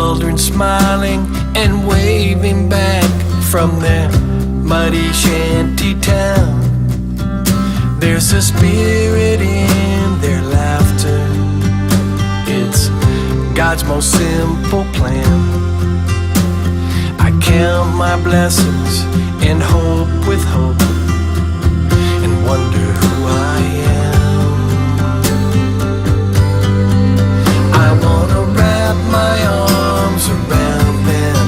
children smiling and waving back from their muddy shanty town. There's a spirit in their laughter. It's God's most simple plan. I count my blessings and hope with hope and wonder who I am. I wanna wrap my arms around them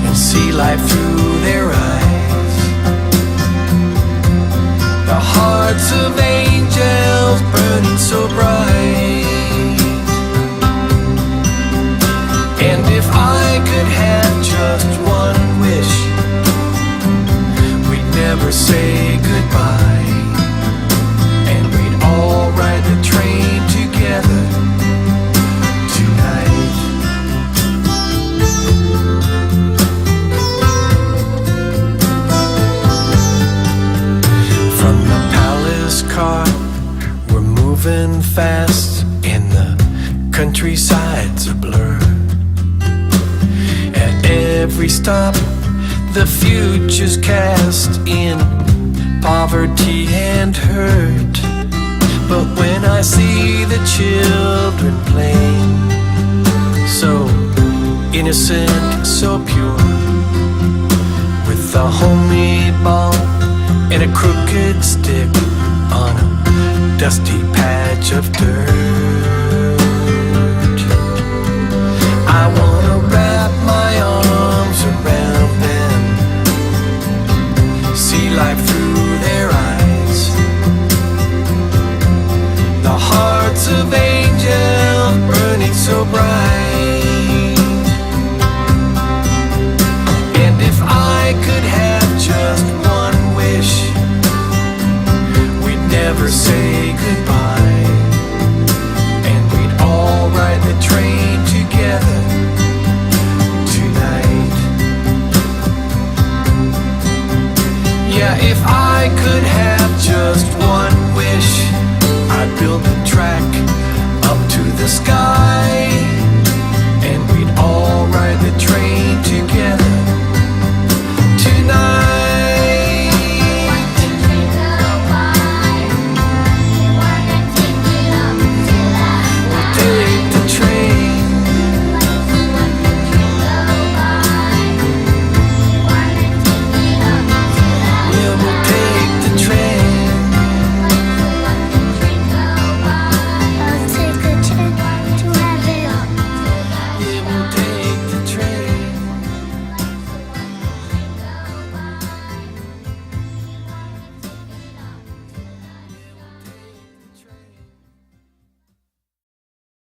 and see life through their eyes. The hearts of angels burning so bright. And if I could have just one wish, we'd never say goodbye, and we'd all ride the train together tonight. From the palace car, we're moving fast, and the countryside's a blur. At every stop, the future's cast in poverty and hurt. But when I see the children playing, so innocent, so pure, with a homemade ball and a crooked stick on a dusty patch of dirt, I wanna wrap my arms around them, see life through their eyes. The hearts of angels burning so bright. And if I could have just one wish, we'd never say goodbye, and we'd all ride the train together tonight. Yeah, if I could have just one wish, I'd build a track up to the sky